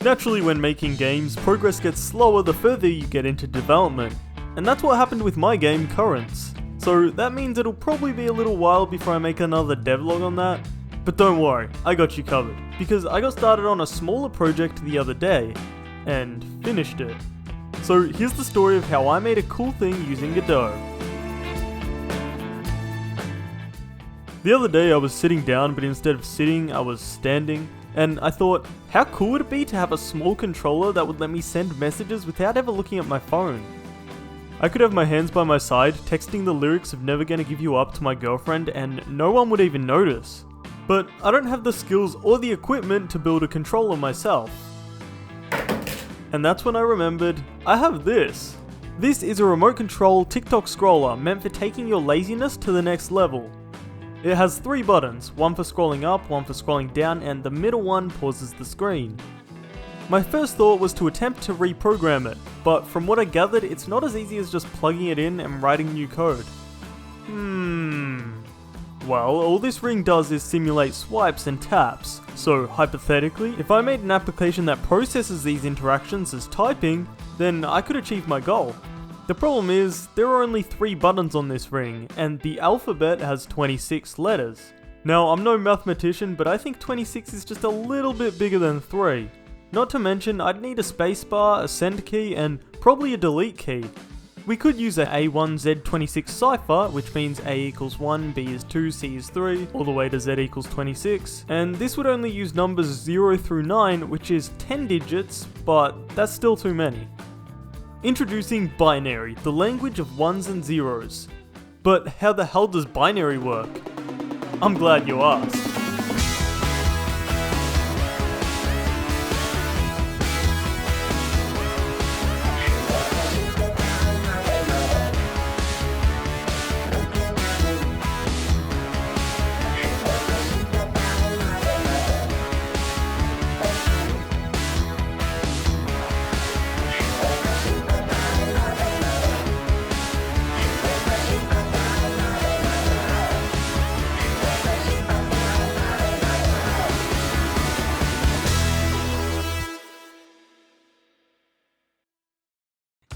Naturally, when making games, progress gets slower the further you get into development. And that's what happened with my game, Currents. So that means it'll probably be a little while before I make another devlog on that. But don't worry, I got you covered. Because I got started on a smaller project the other day, and finished it. So here's the story of how I made a cool thing using Godot. The other day I was sitting down, but instead of sitting, I was standing. And I thought, how cool would it be to have a small controller that would let me send messages without ever looking at my phone? I could have my hands by my side, texting the lyrics of Never Gonna Give You Up to my girlfriend, and no one would even notice. But I don't have the skills or the equipment to build a controller myself. And that's when I remembered, I have this. This is a remote control TikTok scroller meant for taking your laziness to the next level. It has 3 buttons, one for scrolling up, one for scrolling down, and the middle one pauses the screen. My first thought was to attempt to reprogram it, but from what I gathered, it's not as easy as just plugging it in and writing new code. Well, all this ring does is simulate swipes and taps, so hypothetically, if I made an application that processes these interactions as typing, then I could achieve my goal. The problem is, there are only 3 buttons on this ring, and the alphabet has 26 letters. Now, I'm no mathematician, but I think 26 is just a little bit bigger than 3. Not to mention, I'd need a spacebar, a send key, and probably a delete key. We could use a A1Z26 cipher, which means A equals 1, B is 2, C is 3, all the way to Z equals 26, and this would only use numbers 0 through 9, which is 10 digits, but that's still too many. Introducing binary, the language of ones and zeros. But how the hell does binary work? I'm glad you asked.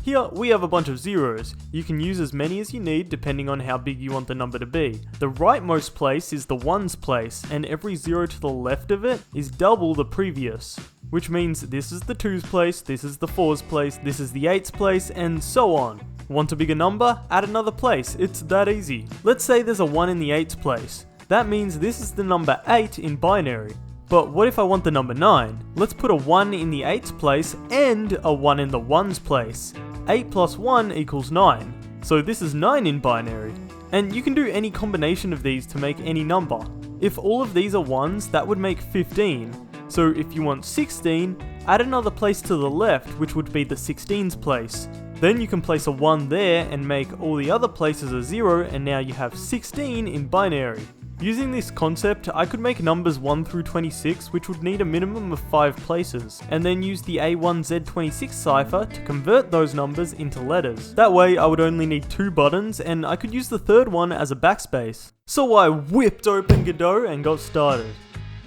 Here, we have a bunch of zeros. You can use as many as you need depending on how big you want the number to be. The rightmost place is the ones place, and every 0 to the left of it is double the previous. Which means this is the 2's place, this is the 4's place, this is the 8's place, and so on. Want a bigger number? Add another place, it's that easy. Let's say there's a 1 in the 8's place. That means this is the number 8 in binary. But what if I want the number 9? Let's put a 1 in the 8's place and a 1 in the 1's place. 8 plus 1 equals 9. So this is 9 in binary. And you can do any combination of these to make any number. If all of these are 1s, that would make 15. So if you want 16, add another place to the left, which would be the 16's place. Then you can place a 1 there and make all the other places a 0, and now you have 16 in binary. Using this concept, I could make numbers 1 through 26, which would need a minimum of 5 places, and then use the A1Z26 cipher to convert those numbers into letters. That way, I would only need 2 buttons, and I could use the third one as a backspace. So I whipped open Godot and got started.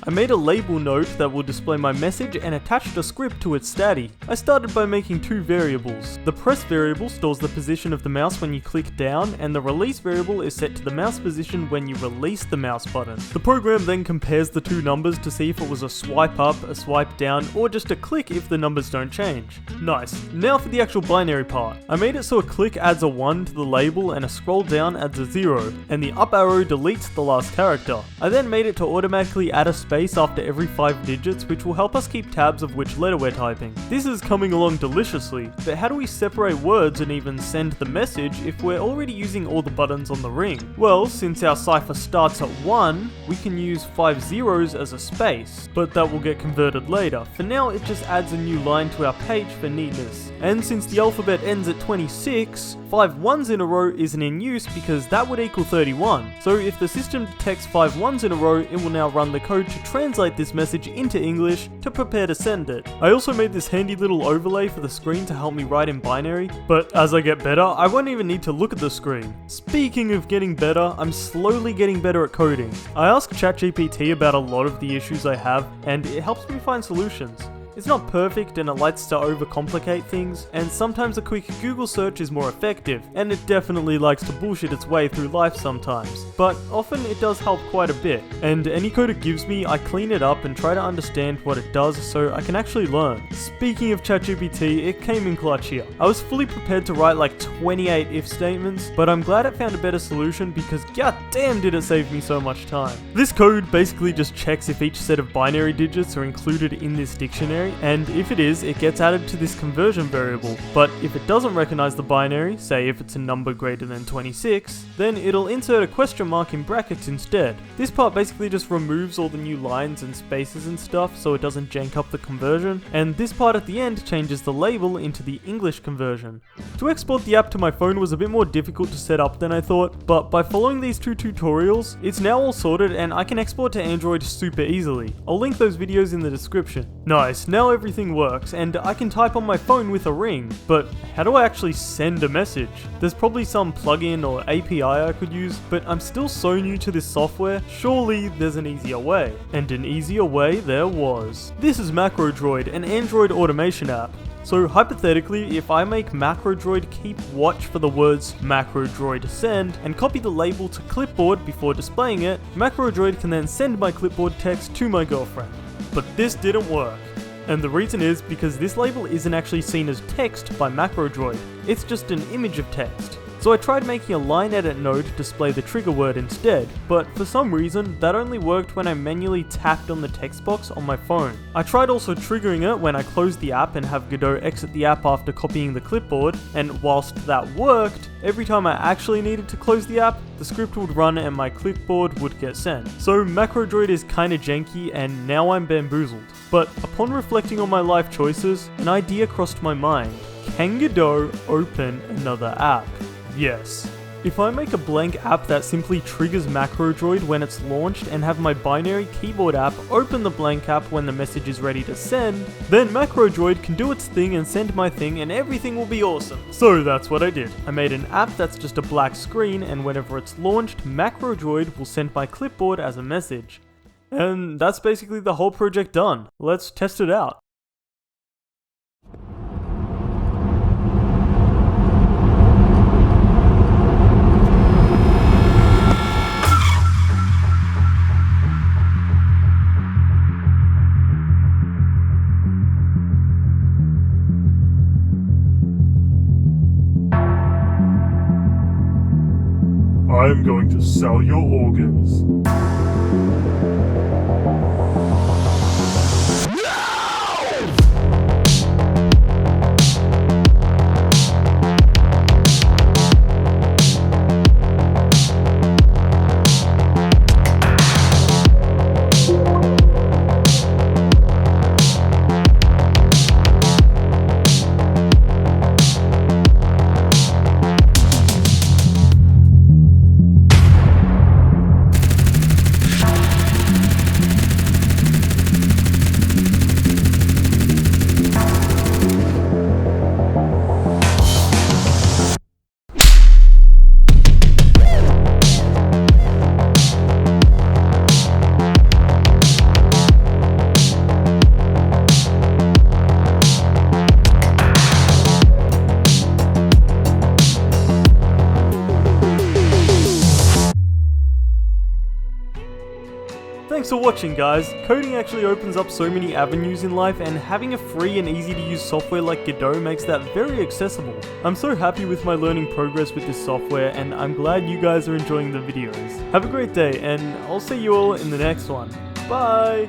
I made a label note that will display my message and attached a script to its statty. I started by making 2 variables. The press variable stores the position of the mouse when you click down, and the release variable is set to the mouse position when you release the mouse button. The program then compares the 2 numbers to see if it was a swipe up, a swipe down, or just a click if the numbers don't change. Nice. Now for the actual binary part. I made it so a click adds a 1 to the label and a scroll down adds a 0, and the up arrow deletes the last character. I then made it to automatically add a space after every 5 digits, which will help us keep tabs of which letter we're typing. This is coming along deliciously, but how do we separate words and even send the message if we're already using all the buttons on the ring? Well, since our cipher starts at 1, we can use 5 zeros as a space, but that will get converted later. For now, it just adds a new line to our page for neatness. And since the alphabet ends at 26, 5 ones in a row isn't in use because that would equal 31. So if the system detects 5 ones in a row, it will now run the code to translate this message into English to prepare to send it. I also made this handy little overlay for the screen to help me write in binary, but as I get better, I won't even need to look at the screen. Speaking of getting better, I'm slowly getting better at coding. I ask ChatGPT about a lot of the issues I have, and it helps me find solutions. It's not perfect and it likes to overcomplicate things, and sometimes a quick Google search is more effective, and it definitely likes to bullshit its way through life sometimes. But often it does help quite a bit, and any code it gives me, I clean it up and try to understand what it does so I can actually learn. Speaking of ChatGPT, it came in clutch here. I was fully prepared to write like 28 if statements, but I'm glad it found a better solution because goddamn did it save me so much time. This code basically just checks if each set of binary digits are included in this dictionary, and if it is, it gets added to this conversion variable. But if it doesn't recognize the binary, say if it's a number greater than 26, then it'll insert a question mark in brackets instead. This part basically just removes all the new lines and spaces and stuff so it doesn't jank up the conversion, and this part at the end changes the label into the English conversion. To export the app to my phone was a bit more difficult to set up than I thought, but by following these two tutorials, it's now all sorted and I can export to Android super easily. I'll link those videos in the description. Nice, now everything works, and I can type on my phone with a ring, but how do I actually send a message? There's probably some plugin or API I could use, but I'm still so new to this software, surely there's an easier way. And an easier way there was. This is MacroDroid, an Android automation app. So hypothetically, if I make MacroDroid keep watch for the words MacroDroid send and copy the label to clipboard before displaying it, MacroDroid can then send my clipboard text to my girlfriend. But this didn't work. And the reason is because this label isn't actually seen as text by MacroDroid, it's just an image of text. So I tried making a line edit node display the trigger word instead, but for some reason that only worked when I manually tapped on the text box on my phone. I tried also triggering it when I closed the app and have Godot exit the app after copying the clipboard, and whilst that worked, every time I actually needed to close the app, the script would run and my clipboard would get sent. So MacroDroid is kinda janky and now I'm bamboozled. But upon reflecting on my life choices, an idea crossed my mind. Can Godot open another app? Yes. If I make a blank app that simply triggers MacroDroid when it's launched and have my binary keyboard app open the blank app when the message is ready to send, then MacroDroid can do its thing and send my thing and everything will be awesome. So that's what I did. I made an app that's just a black screen, and whenever it's launched, MacroDroid will send my clipboard as a message. And that's basically the whole project done. Let's test it out. I'm going to sell your organs. Thanks for watching, guys. Coding actually opens up so many avenues in life, and having a free and easy to use software like Godot makes that very accessible. I'm so happy with my learning progress with this software, and I'm glad you guys are enjoying the videos. Have a great day, and I'll see you all in the next one. Bye!